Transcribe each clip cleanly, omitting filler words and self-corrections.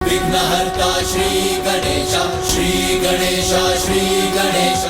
विघ्नहर्ता श्री गणेश, श्री गणेश, श्री गणेश।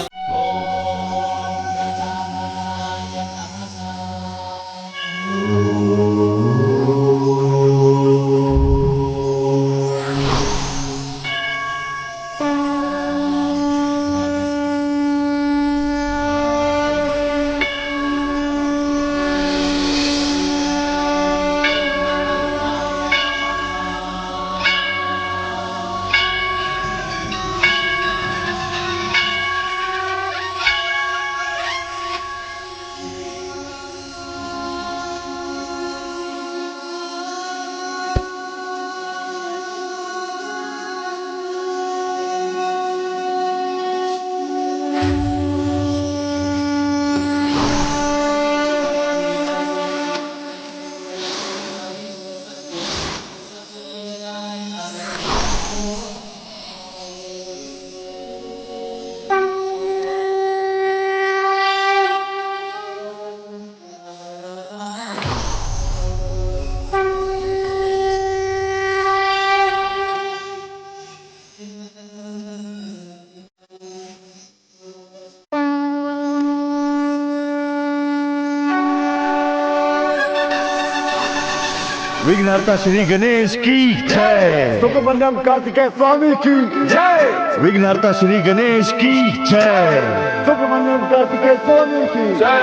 विघ्नहर्ता श्री गणेश की जय। सुखबंधन कार्तिकेय स्वामी की जय। विघ्नहर्ता श्री गणेश की जय। सुखबंधन कार्तिकेय स्वामी की जय।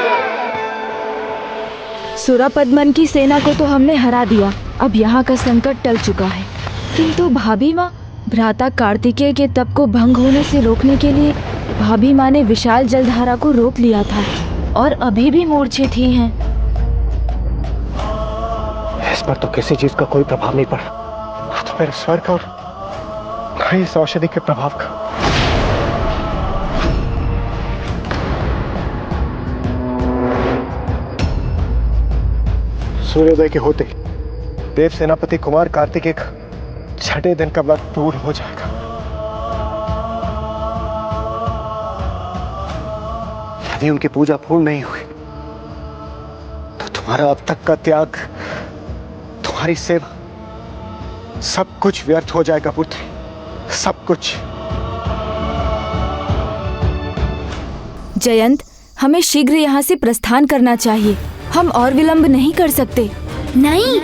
सुरापद्मन की सेना को तो हमने हरा दिया, अब यहाँ का संकट टल चुका है। किंतु भाभी माँ, भ्राता कार्तिकेय के तप को भंग होने से रोकने के लिए भाभी माँ ने विशाल जलधारा को रोक लिया था और अभी भी मूर्छित ही हैं। इस पर तो किसी चीज का कोई प्रभाव नहीं पड़ा, तो फिर स्वर्ग और इस औषधि के प्रभाव का। सूर्योदय के होते देव सेनापति कुमार कार्तिकेय का 6ठे दिन का व्रत पूर्ण हो जाएगा। यदि उनकी पूजा पूर्ण नहीं हुई तो तुम्हारा अब तक का त्याग, तुम्हारी सेवा, सब कुछ व्यर्थ हो जाएगा पुत्र, सब कुछ। जयंत, हमें शीघ्र यहाँ से प्रस्थान करना चाहिए, हम और विलंब नहीं कर सकते। नहीं,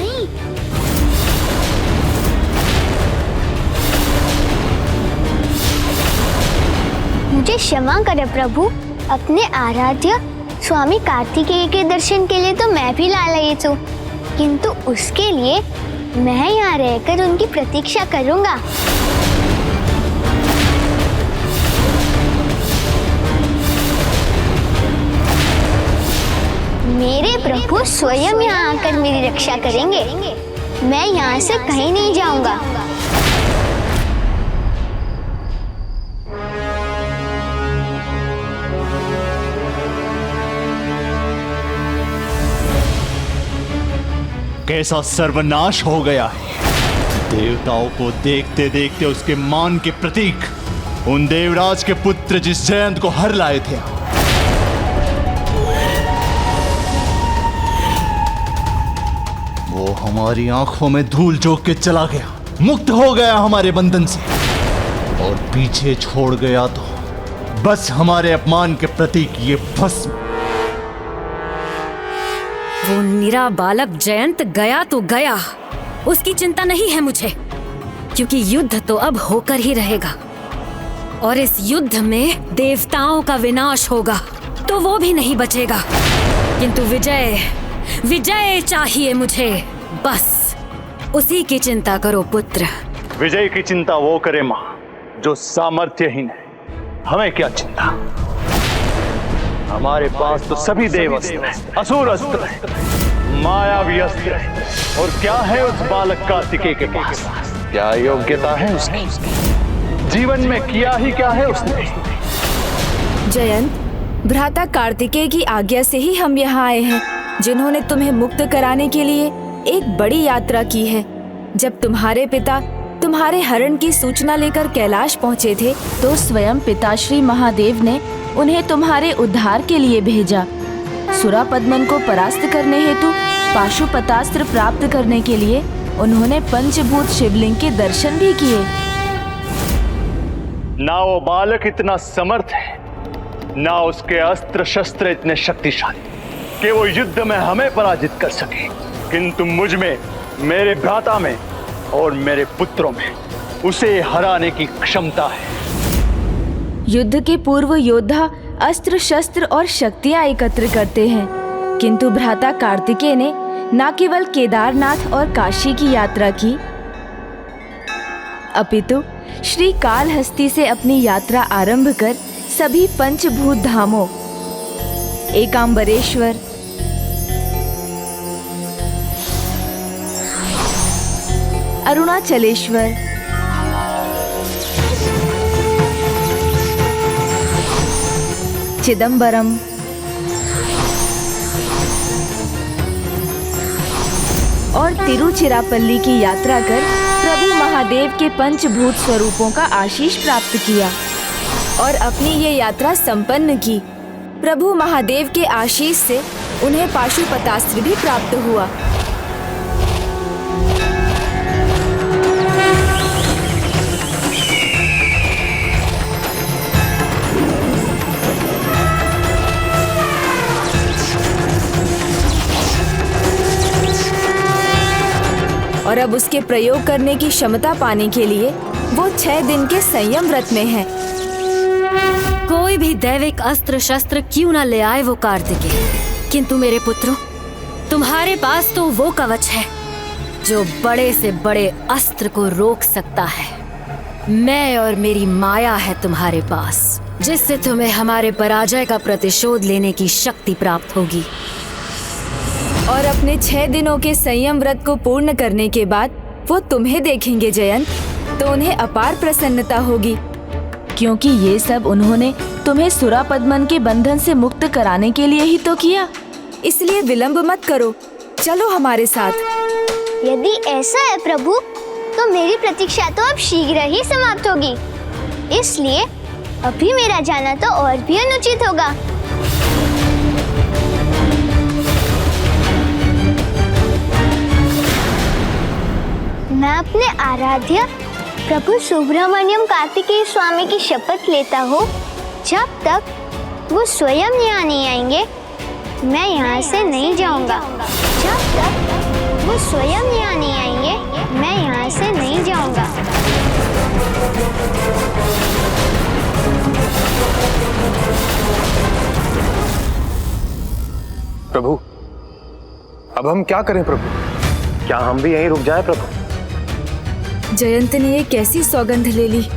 मुझे क्षमा करें प्रभु, अपने आराध्य स्वामी कार्तिकेय के दर्शन के लिए तो मैं भी लालायित हूँ, किंतु उसके लिए मैं यहाँ रहकर उनकी प्रतीक्षा करूँगा। मेरे प्रभु स्वयं यहाँ आकर मेरी रक्षा करेंगे, मैं यहाँ से कहीं नहीं जाऊँगा। कैसा सर्वनाश हो गया है। देवताओं को देखते देखते उसके मान के प्रतीक उन देवराज के पुत्र जिस जयंत को हर लाए थे, वो हमारी आंखों में धूल झोंक के चला गया, मुक्त हो गया हमारे बंधन से, और पीछे छोड़ गया तो बस हमारे अपमान के प्रतीक ये भस्म। वो निरा बालक जयंत गया तो गया, उसकी चिंता नहीं है मुझे, क्योंकि युद्ध तो अब होकर ही रहेगा और इस युद्ध में देवताओं का विनाश होगा तो वो भी नहीं बचेगा। किंतु विजय, विजय चाहिए मुझे, बस उसी की चिंता करो पुत्र। विजय की चिंता वो करे मां जो सामर्थ्यहीन है, हमें क्या चिंता। हमारे पास तो सभी देव अस्त्र हैं, असुर अस्त्र हैं, मायावी अस्त्र हैं, और क्या है उस बालक कार्तिकेय के पास? क्या योग्यता है उसकी? जीवन में किया ही क्या है उसने? जयंत, भ्राता कार्तिकेय की आज्ञा से ही हम यहाँ आए हैं, जिन्होंने तुम्हें मुक्त कराने के लिए एक बड़ी यात्रा की है। जब तुम्हारे पिता तुम्हारे हरण की सूचना लेकर कैलाश पहुँचे थे तो स्वयं पिताश्री महादेव ने उन्हें तुम्हारे उद्धार के लिए भेजा। सुरापद्मन को परास्त करने हेतु पाशुपतास्त्र प्राप्त करने के लिए उन्होंने पंचभूत शिवलिंग के दर्शन भी किए। ना वो बालक इतना समर्थ है, ना उसके अस्त्र शस्त्र इतने शक्तिशाली कि वो युद्ध में हमें पराजित कर सके। किंतु मुझ में, मेरे भ्राता में और मेरे पुत्रों में उसे हराने की क्षमता है। युद्ध के पूर्व योद्धा अस्त्र शस्त्र और शक्तियां एकत्र करते हैं, किंतु भ्राता कार्तिकेय ने न केवल केदारनाथ और काशी की यात्रा की, अपितु श्री कालहस्ती से अपनी यात्रा आरंभ कर सभी पंचभूत धामों एकांबरेश्वर, अरुणाचलेश्वर, चिदंबरम, और तिरुचिरापल्ली की यात्रा कर प्रभु महादेव के पंचभूत स्वरूपों का आशीष प्राप्त किया और अपनी ये यात्रा संपन्न की। प्रभु महादेव के आशीष से उन्हें पाशुपतास्त्र भी प्राप्त हुआ। और अब उसके प्रयोग करने की क्षमता पाने के लिए वो 6 दिन के संयम व्रत में है। कोई भी दैविक अस्त्र शस्त्र क्यों न ले आए वो कार्तिकेय, किंतु मेरे पुत्रों, तुम्हारे पास तो वो कवच है जो बड़े से बड़े अस्त्र को रोक सकता है। मैं और मेरी माया है तुम्हारे पास, जिससे तुम्हें हमारे पराजय का प्रतिशोध लेने की शक्ति प्राप्त होगी। और अपने 6 दिनों के संयम व्रत को पूर्ण करने के बाद वो तुम्हें देखेंगे जयंत, तो उन्हें अपार प्रसन्नता होगी, क्योंकि ये सब उन्होंने तुम्हें सुरापद्मन के बंधन से मुक्त कराने के लिए ही तो किया। इसलिए विलंब मत करो, चलो हमारे साथ। यदि ऐसा है प्रभु, तो मेरी प्रतीक्षा तो अब शीघ्र ही समाप्त होगी, इसलिए अभी मेरा जाना तो और भी अनुचित होगा। मैं अपने आराध्य प्रभु सुब्रमण्यम कार्तिकेय स्वामी की शपथ लेता हूँ, जब तक वो स्वयं यहाँ नहीं आएंगे, मैं यहाँ से नहीं जाऊँगा। जब तक वो स्वयं यहाँ नहीं आएंगे, मैं यहाँ से नहीं जाऊँगा। प्रभु, अब हम क्या करें प्रभु? क्या हम भी यहीं रुक जाएं प्रभु? जयंत ने ये कैसी सौगंध ले ली।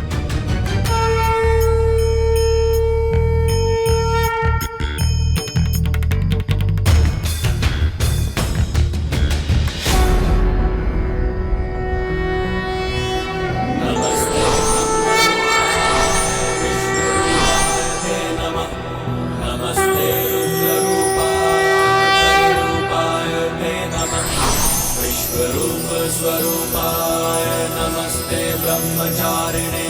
स्वरूपाय नमस्ते ब्रह्मचारिणे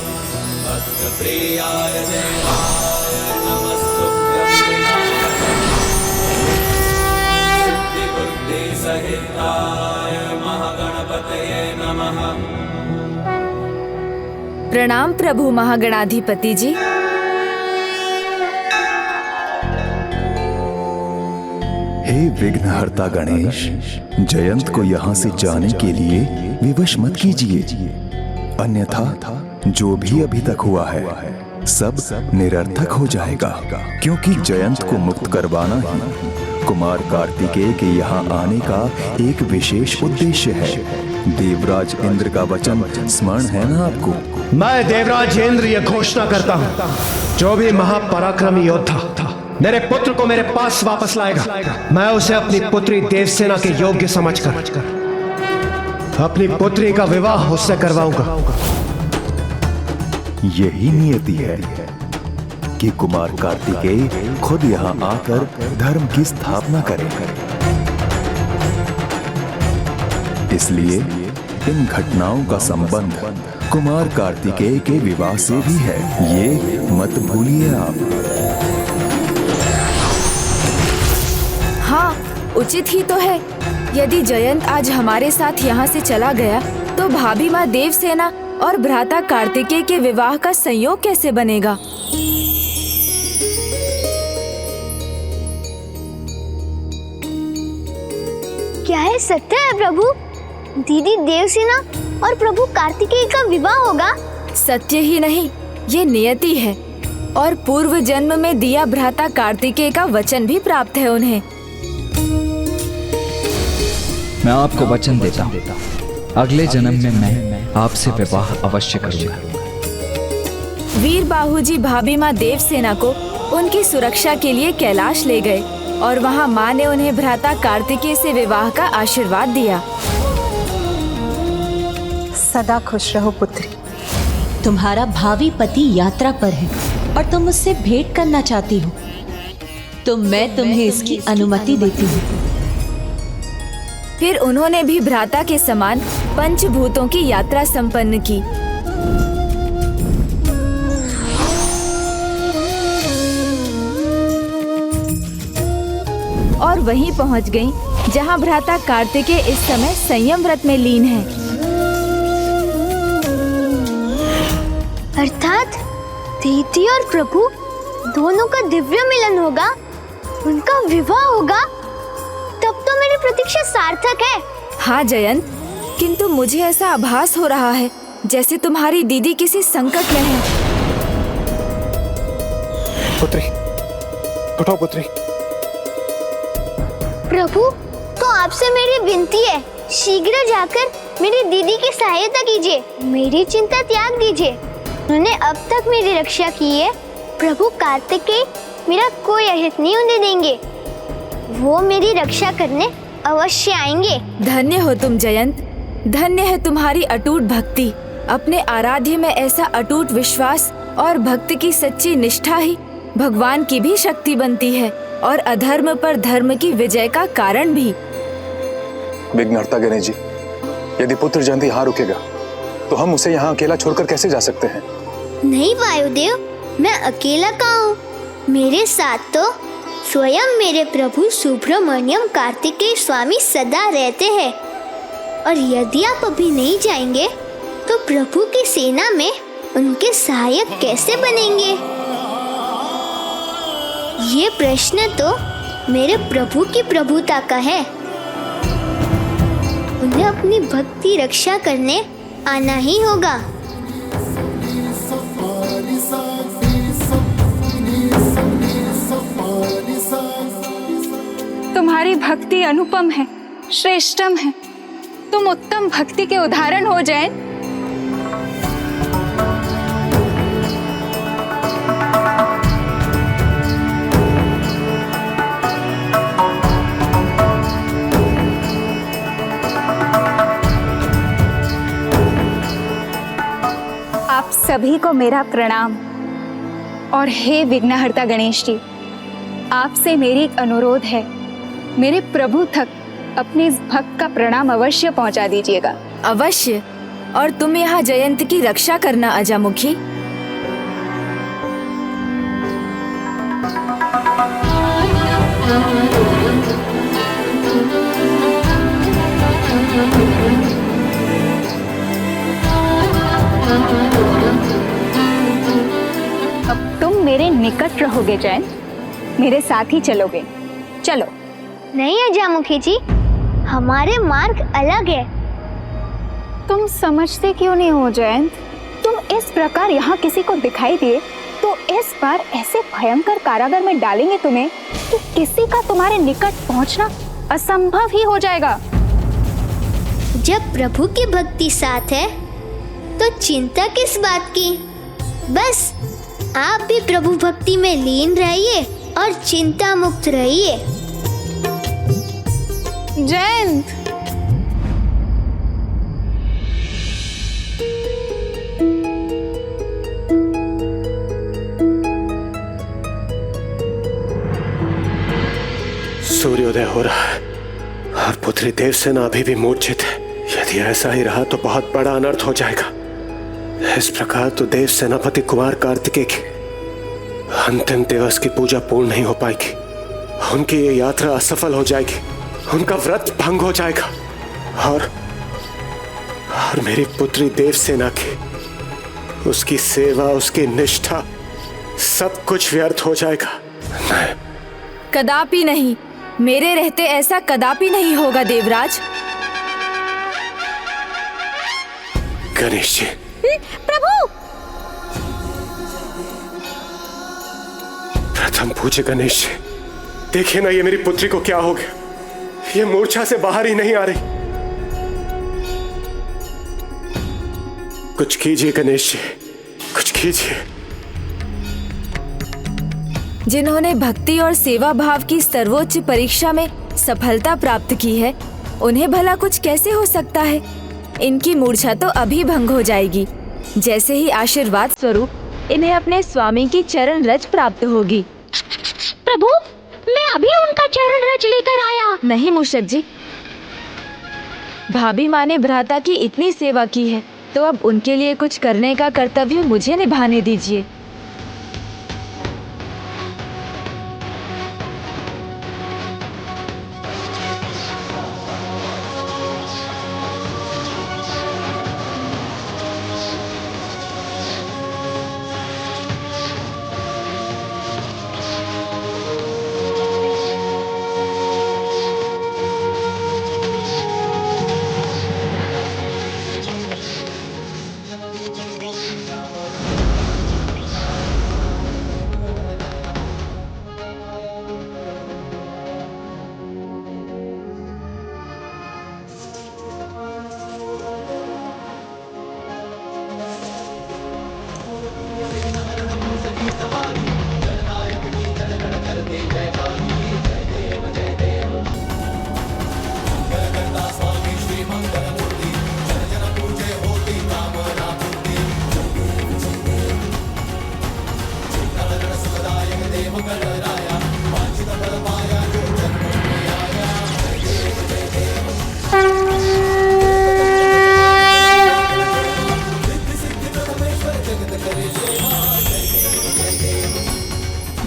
भक्तप्रियाय देवाय नमस्तुभ्यं सिद्धिबुद्धि सहिताय महागणपतये नमः। प्रणाम प्रभु महागणाधिपति जी। हे विघ्नहर्ता गणेश, जयंत को यहाँ से जाने के लिए विवश मत कीजिए, अन्यथा जो भी अभी तक हुआ है सब निरर्थक हो जाएगा, क्योंकि जयंत को मुक्त करवाना ही कुमार कार्तिकेय के यहाँ आने का एक विशेष उद्देश्य है। देवराज इंद्र का वचन स्मरण है ना आपको? मैं देवराज इंद्र ये घोषणा करता हूँ, जो भी महापराक्रमी योद्धा मेरे पुत्र को मेरे पास वापस लाएगा, मैं उसे अपनी पुत्री देवसेना के योग्य समझकर अपनी पुत्री का विवाह उससे करवाऊंगा। यही नियति है कि कुमार कार्तिकेय खुद यहाँ आकर धर्म की स्थापना करें। इसलिए इन घटनाओं का संबंध कुमार कार्तिकेय के विवाह से भी है, ये मत भूलिए आप। हाँ, उचित ही तो है। यदि जयंत आज हमारे साथ यहाँ से चला गया तो भाभी माँ देवसेना और भ्राता कार्तिकेय के विवाह का संयोग कैसे बनेगा? क्या है सत्य है प्रभु? दीदी देवसेना और प्रभु कार्तिकेय का विवाह होगा? सत्य ही नहीं, ये नियति है और पूर्व जन्म में दिया भ्राता कार्तिकेय का वचन भी प्राप्त है उन्हें। मैं आपको वचन देता हूँ, अगले जन्म में मैं आपसे विवाह अवश्य करूंगा। वीर बाहूजी भाभी माँ देवसेना को उनकी सुरक्षा के लिए कैलाश ले गए और वहाँ माँ ने उन्हें भ्राता कार्तिकेय से विवाह का आशीर्वाद दिया। सदा खुश रहो पुत्री। तुम्हारा भावी पति यात्रा पर है और तुम उससे भेंट करना चाहती हो, तो मैं तुम्हें इसकी अनुमति देती हूँ। फिर उन्होंने भी भ्राता के समान पंचभूतों की यात्रा संपन्न की। और वहीं पहुंच गईं, जहां भ्राता कार्तिकेय इस समय संयम व्रत में लीन है। अर्थात दीदी और प्रभु दोनों का दिव्य मिलन होगा, उनका विवाह होगा, तब तो मेरी प्रतीक्षा सार्थक है। हाँ जयंत, किंतु मुझे ऐसा आभास हो रहा है जैसे तुम्हारी दीदी किसी संकट में है। पुत्री, उठो पुत्री। प्रभु, तो आपसे मेरी विनती है, शीघ्र जाकर मेरी दीदी की सहायता कीजिए, मेरी चिंता त्याग दीजिए। उन्होंने अब तक मेरी रक्षा की है। प्रभु कार्तिकेय मेरा कोई अहित नहीं होने देंगे, वो मेरी रक्षा करने अवश्य आएंगे। धन्य हो तुम जयंत, धन्य है तुम्हारी अटूट भक्ति। अपने आराध्य में ऐसा अटूट विश्वास और भक्ति की सच्ची निष्ठा ही भगवान की भी शक्ति बनती है और अधर्म पर धर्म की विजय का कारण भी। विघ्नहर्ता गणेश जी, यदि पुत्र जयंत यहाँ रुकेगा तो हम उसे यहाँ अकेला छोड़कर कैसे जा सकते हैं? नहीं वायुदेव, मैं अकेला कहाँ हूँ, मेरे साथ तो स्वयं मेरे प्रभु सुब्रमण्यम कार्तिकेय स्वामी सदा रहते हैं। और यदि आप अभी नहीं जाएंगे तो प्रभु की सेना में उनके सहायक कैसे बनेंगे? ये प्रश्न तो मेरे प्रभु की प्रभुता का है। उन्हें अपनी भक्ति रक्षा करने आना ही होगा। तुम्हारी भक्ति अनुपम है, श्रेष्ठम है। तुम उत्तम भक्ति के उदाहरण हो जाए। आप सभी को मेरा प्रणाम। और हे विघ्नहर्ता गणेश जी, आपसे मेरी एक अनुरोध है, मेरे प्रभु तक अपने इस भक्त का प्रणाम अवश्य पहुंचा दीजिएगा। अवश्य। और तुम यहाँ जयंत की रक्षा करना अजामुखी। अब तुम मेरे निकट रहोगे जयंत, मेरे साथ ही चलोगे। चलो। नहीं अजामुखी जी, हमारे मार्ग अलग है। तुम समझते क्यों नहीं हो जयंत? तुम इस प्रकार यहाँ किसी को दिखाई दिए तो इस बार ऐसे भयंकर कारागार में डालेंगे तुम्हें कि किसी का तुम्हारे निकट पहुँचना असंभव ही हो जाएगा। जब प्रभु की भक्ति साथ है तो चिंता किस बात की? बस आप भी प्रभु भक्ति में लीन रहिए और चिंता मुक्त रहिए। जयंत, सूर्योदय हो रहा है और पुत्री देवसेना अभी भी मूर्छित है। यदि ऐसा ही रहा तो बहुत बड़ा अनर्थ हो जाएगा। इस प्रकार तो देव सेनापति कुमार कार्तिकेय की अंतिम दिवस की पूजा पूर्ण नहीं हो पाएगी, उनकी ये यात्रा असफल हो जाएगी। उनका व्रत भंग हो जाएगा और मेरी पुत्री देवसेना की उसकी सेवा, उसकी निष्ठा, सब कुछ व्यर्थ हो जाएगा। कदापि नहीं, मेरे रहते ऐसा कदापि नहीं होगा देवराज। गणेश जी। प्रभु! प्रथम पूज्य गणेश जी, देखिए ना ये मेरी पुत्री को क्या हो गया। ये मूर्छा से बाहर ही नहीं आ रही। कुछ कीजिए गणेश जी, कुछ कीजिए। जिन्होंने भक्ति और सेवा भाव की सर्वोच्च परीक्षा में सफलता प्राप्त की है, उन्हें भला कुछ कैसे हो सकता है? इनकी मूर्छा तो अभी भंग हो जाएगी। जैसे ही आशीर्वाद स्वरूप इन्हें अपने स्वामी की चरण रज प्राप्त होगी। प्रभु, मैं अभी उनका चरण रज लेकर आया। नहीं मूषक जी, भाभी माँ ने भ्राता की इतनी सेवा की है, तो अब उनके लिए कुछ करने का कर्तव्य मुझे निभाने दीजिए।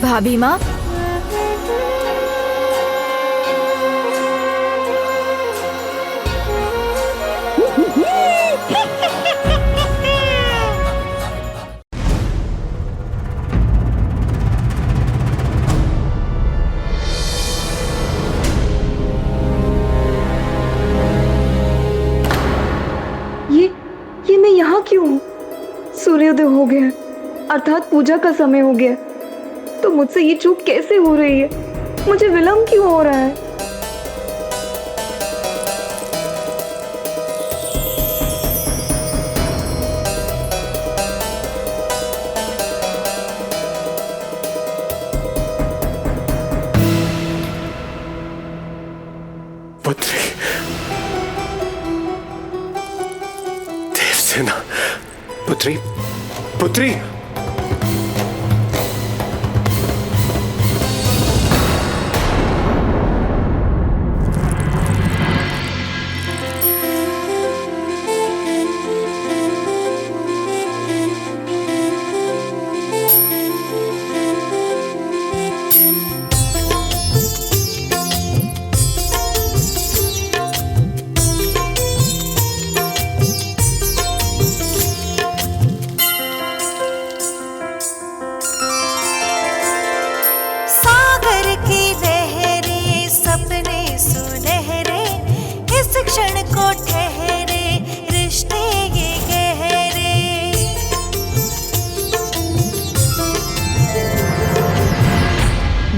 भाभी माँ, ये मैं यहाँ क्यों हूँ? सूर्योदय हो गया, अर्थात पूजा का समय हो गया, तो मुझसे ये चूक कैसे हो रही है? मुझे विलंब क्यों हो रहा है? पुत्री देवसेना, पुत्री, पुत्री।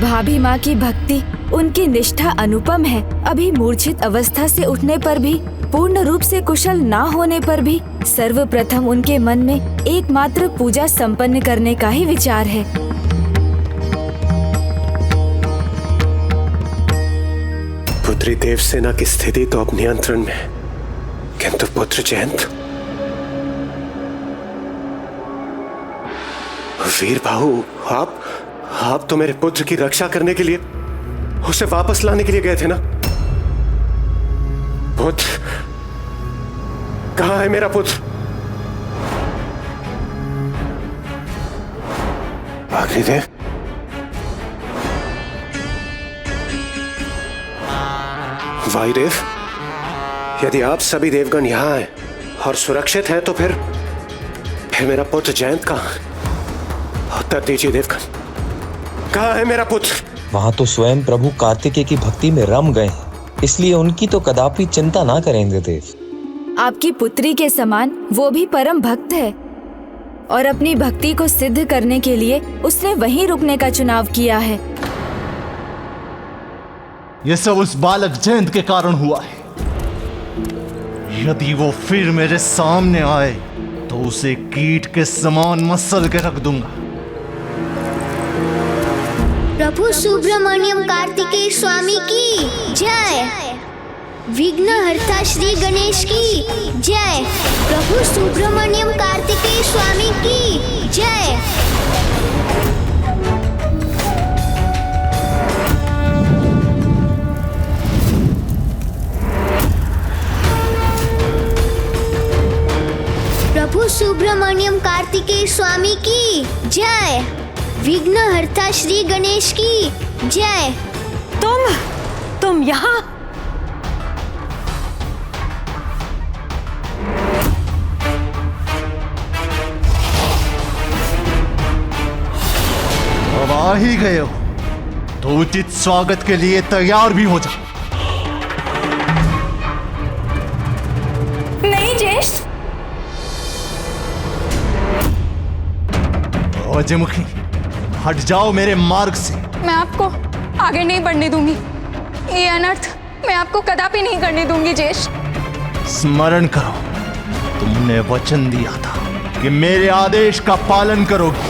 भाभी माँ की भक्ति, उनकी निष्ठा अनुपम है। अभी मूर्छित अवस्था से उठने पर भी, पूर्ण रूप से कुशल ना होने पर भी, सर्वप्रथम उनके मन में एकमात्र पूजा संपन्न करने का ही विचार है। पुत्री देवसेना की स्थिति तो अब नियंत्रण में है, किंतु पुत्र जयंत, वीर बाहु, आप तो मेरे पुत्र की रक्षा करने के लिए, उसे वापस लाने के लिए गए थे ना? पुत्र, कहाँ है मेरा पुत्र? अग्निदेव, वायुदेव, यदि आप सभी देवगण यहाँ हैं और सुरक्षित हैं तो फिर मेरा पुत्र जयंत कहाँ है? उत्तर दीजिए देवगण, कहाँ है मेरा पुत्र? वहां तो स्वयं प्रभु कार्तिकेय की भक्ति में रम गए हैं, इसलिए उनकी तो कदापि चिंता ना करेंगे देव। आपकी पुत्री के समान वो भी परम भक्त है और अपनी भक्ति को सिद्ध करने के लिए उसने वहीं रुकने का चुनाव किया है। ये सब उस बालक जयंत के कारण हुआ है। यदि वो फिर मेरे सामने आए तो उसे कीट के समान मसल के रख दूंगा। प्रभु सुब्रमण्यम कार्तिकेय स्वामी की जय। विघ्नहर्ता श्री गणेश की जय। प्रभु सुब्रमण्यम कार्तिकेय स्वामी की जय। प्रभु सुब्रमण्यम कार्तिकेय स्वामी की जय। विघ्नहर्ता श्री गणेश की जय। तुम यहाँ? अब आ ही गए हो तो उचित स्वागत के लिए तैयार भी हो जाओ। नहीं ज्येष्ठ। अजयमुखी, हट जाओ मेरे मार्ग से। मैं आपको आगे नहीं बढ़ने दूंगी। ये अनर्थ मैं आपको कदापि नहीं करने दूंगी ज्येष्ठ। स्मरण करो, तुमने वचन दिया था कि मेरे आदेश का पालन करोगे।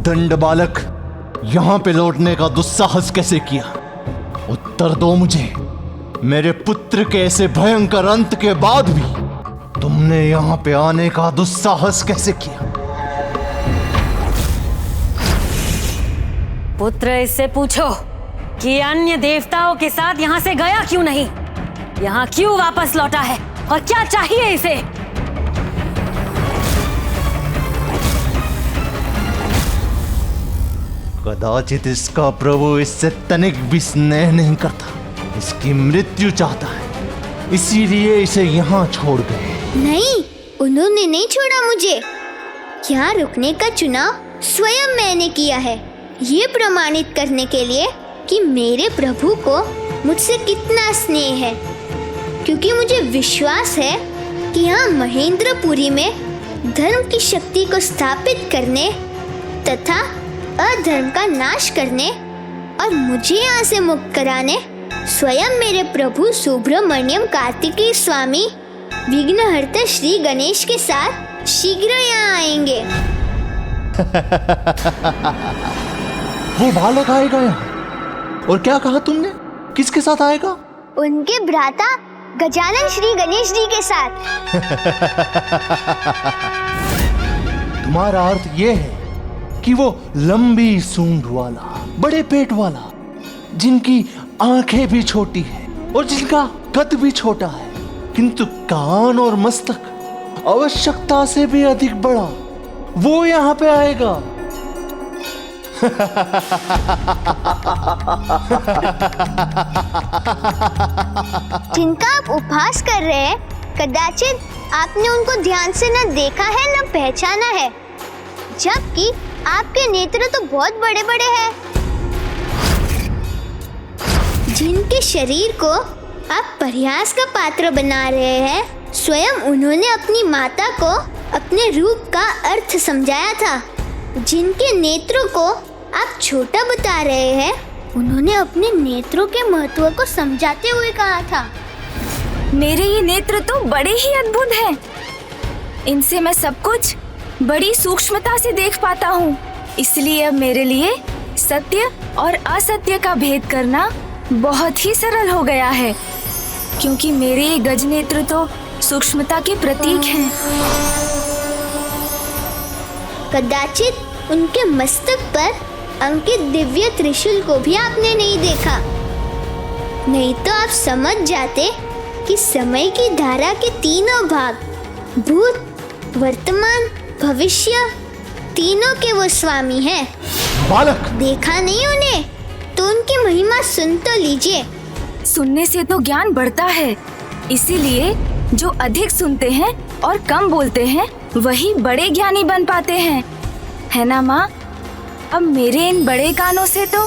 दंड बालक, यहां पे लौटने का दुस्साहस कैसे किया? उत्तर दो मुझे। मेरे पुत्र के ऐसे भयंकर अंत के बाद भी तुमने यहां पे आने का दुस्साहस कैसे किया? पुत्र, इससे पूछो कि अन्य देवताओं के साथ यहाँ से गया क्यों नहीं? यहाँ क्यों वापस लौटा है और क्या चाहिए इसे? कदाचित इसका प्रभु इससे तनिक भी स्नेह नहीं करता, इसकी मृत्यु चाहता है, इसीलिए इसे यहाँ छोड़ गए। नहीं, उन्होंने नहीं छोड़ा मुझे। यहाँ रुकने का चुनाव स्वयं मैंने किया है, ये प्रमाणित करने के लिए कि मेरे प्रभु को मुझसे कितना स्नेह है। क्योंकि मुझे विश्वास है कि यहाँ महेंद्रपुरी में धर्म की शक्ति को स्थापित करने तथा अधर्म का नाश करने और मुझे यहाँ से मुक्त कराने स्वयं मेरे प्रभु सुब्रमण्यम कार्तिकेय स्वामी विघ्नहर्ता श्री गणेश के साथ शीघ्र यहाँ आएंगे। वो बालक आएगा यहाँ? और क्या कहा तुमने? किसके साथ आएगा? उनके भ्राता गजानन श्री गणेश जी के साथ। तुम्हारा अर्थ ये है कि वो लंबी सूंड वाला, बड़े पेट वाला, जिनकी आंखें भी छोटी है और जिनका कद भी छोटा है, किंतु कान और मस्तक आवश्यकता से भी अधिक बड़ा, वो यहाँ पे आएगा। जिनका आप उपहास कर रहे हैं, कदाचित आपने उनको ध्यान से न देखा है न पहचाना है, जबकि आपके नेत्र तो बहुत बड़े बड़े हैं। जिनके शरीर को आप परिहास का पात्र बना रहे हैं, स्वयं उन्होंने अपनी माता को अपने रूप का अर्थ समझाया था। जिनके नेत्रों को आप छोटा बता रहे हैं, उन्होंने अपने नेत्रों के महत्व को समझाते हुए कहा था। मेरे ये नेत्र तो बड़े ही अद्भुत हैं। इनसे मैं सब कुछ बड़ी सूक्ष्मता से देख पाता हूँ। इसलिए अब मेरे लिए सत्य और असत्य का भेद करना बहुत ही सरल हो गया है, क्योंकि मेरे ये गज नेत्र तो सूक्ष्मता के प्रतीक हैं। कदाचित उनके मस्तक पर अंकित दिव्य त्रिशूल को भी आपने नहीं देखा। नहीं तो आप समझ जाते कि समय की धारा के तीनों भाग, भूत, वर्तमान, भविष्य, तीनों के वो स्वामी हैं। बालक, देखा नहीं उन्हें? तो उनकी महिमा सुन तो लीजिए। सुनने से तो ज्ञान बढ़ता है, इसीलिए जो अधिक सुनते हैं और कम बोलते हैं वही बड़े ज्ञानी बन पाते हैं, है ना माँ? अब मेरे इन बड़े कानों से तो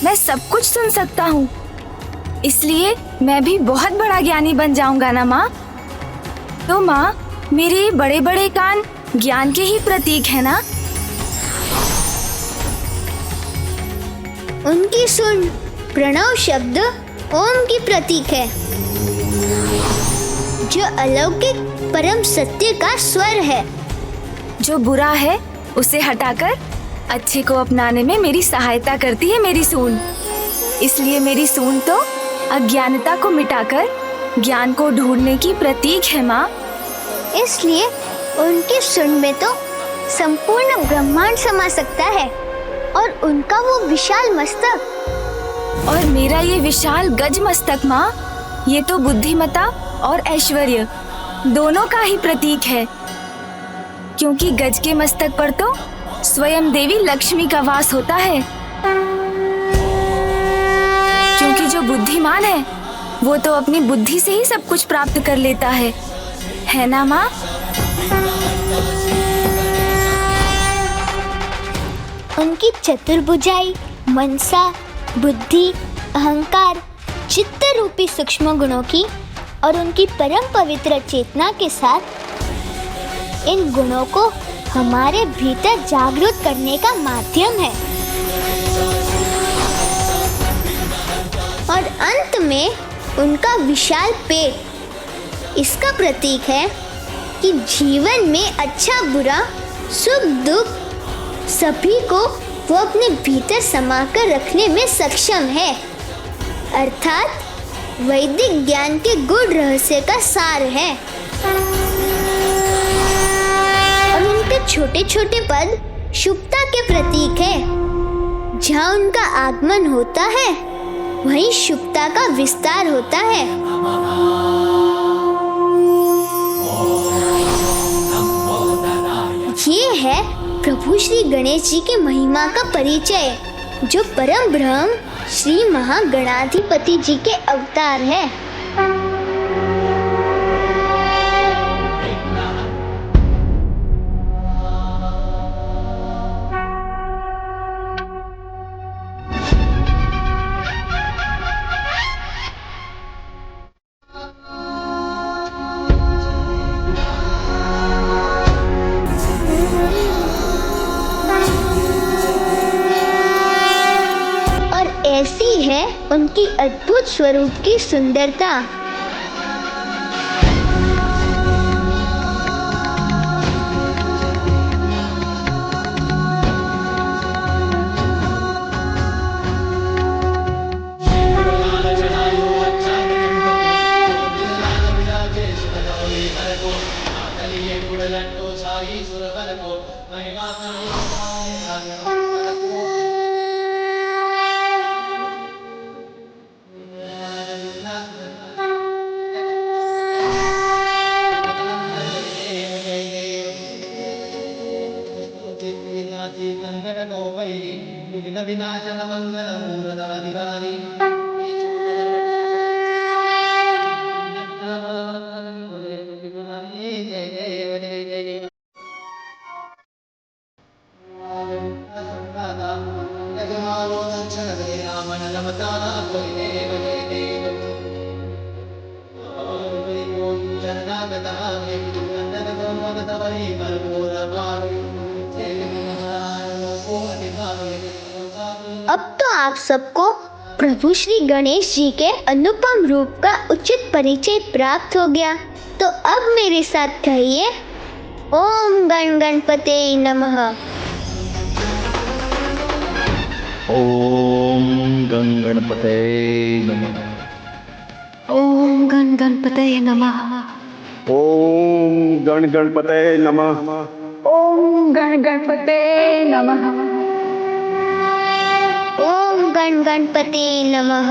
मैं सब कुछ सुन सकता हूँ, इसलिए मैं भी बहुत बड़ा ज्ञानी बन जाऊंगा ना माँ? तो माँ, मेरे ये बड़े बड़े कान ज्ञान के ही प्रतीक है ना? उनकी सुन प्रणव शब्द ओम की प्रतीक है, जो अलौकिक परम सत्य का स्वर है। जो बुरा है उसे हटाकर अच्छे को अपनाने में मेरी सहायता करती है मेरी सूंड। इसलिए मेरी सूंड तो अज्ञानता को मिटाकर ज्ञान को ढूंढने की प्रतीक है माँ। इसलिए उनकी सुन में तो संपूर्ण ब्रह्मांड समा सकता है, और उनका वो विशाल मस्तक, और मेरा ये विशाल गज मस्तक माँ, ये तो बुद्धिमता और ऐश्वर्य दोनों का ही प्रतीक है, क्योंकि गज के मस्तक पर तो स्वयं देवी लक्ष्मी का वास होता है। क्योंकि जो बुद्धिमान है वो तो अपनी बुद्धि से ही सब कुछ प्राप्त कर लेता है ना माँ? उनकी चतुर्भुजाई, मनसा, बुद्धि, अहंकार, चित्त रूपी सूक्ष्म गुणों की और उनकी परम पवित्र चेतना के साथ इन गुणों को हमारे भीतर जागृत करने का माध्यम है। और अंत में उनका विशाल पेट इसका प्रतीक है कि जीवन में अच्छा बुरा, सुख दुख सभी को वो अपने भीतर समाकर रखने में सक्षम है, अर्थात वैदिक ज्ञान के गूढ़ रहस्य का सार है। और उनके छोटे छोटे पद शुभता के प्रतीक है। जहाँ उनका आगमन होता है वहीं शुभता का विस्तार होता है। ये है प्रभु श्री गणेश जी की महिमा का परिचय, जो परम ब्रह्म श्री महागणाधिपति जी के अवतार है। ऐसी है उनकी अद्भुत स्वरूप की सुंदरता। अब तो आप सबको प्रभु श्री गणेश जी के अनुपम रूप का उचित परिचय प्राप्त हो गया। तो अब मेरे साथ कहिए, ओम गण गणपते नमः। ओम गण गणपते नमः। ओम गण गणपते नमः। ओम गण गणपते नमः। ओम गण गणपते नमः। ओम गण गणपते नमः।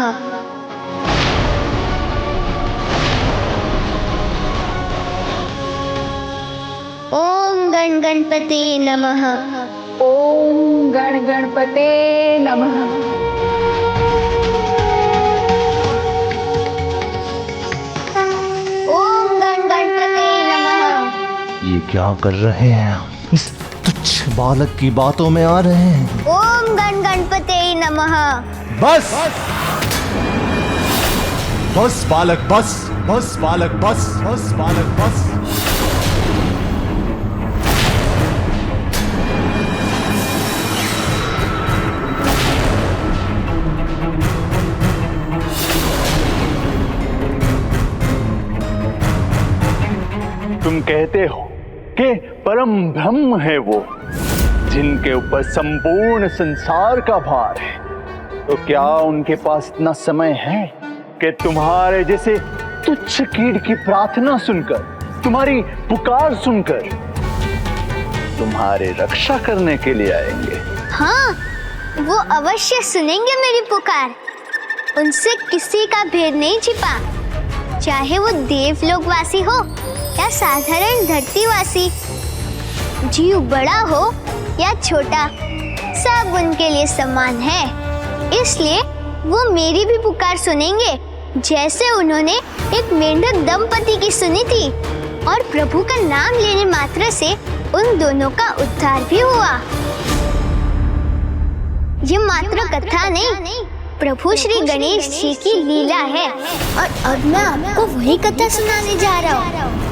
ओम गण गणपते नमः। ओम गण गणपते नमः। ओम गण गणपते नमः। ये क्या कर रहे हैं? इस तुच्छ बालक की बातों में आ रहे हैं। ओम गण गणपते नमः। बस बस बालक बस, बस बालक बस, बस बालक बस। तुम कहते हो कि परम ब्रह्म है वो, जिनके ऊपर संपूर्ण संसार का भार है, तो क्या उनके पास इतना समय है कि तुम्हारे जैसे तुच्छ कीड़ की प्रार्थना सुनकर, तुम्हारी पुकार सुनकर तुम्हारे रक्षा करने के लिए आएंगे? हाँ, वो अवश्य सुनेंगे मेरी पुकार। उनसे किसी का भेद नहीं छिपा, चाहे वो देवलोकवासी हो या साधारण धरतीवासी, जीव बड़ा हो या छोटा, सब उनके लिए समान है। इसलिए वो मेरी भी पुकार सुनेंगे, जैसे उन्होंने एक मेंढक दंपति की सुनी थी, और प्रभु का नाम लेने मात्र से उन दोनों का उद्धार भी हुआ। ये मात्र कथा नहीं, प्रभु श्री गणेश जी की लीला है। और अब मैं आपको वही कथा सुनाने जा रहा हूँ।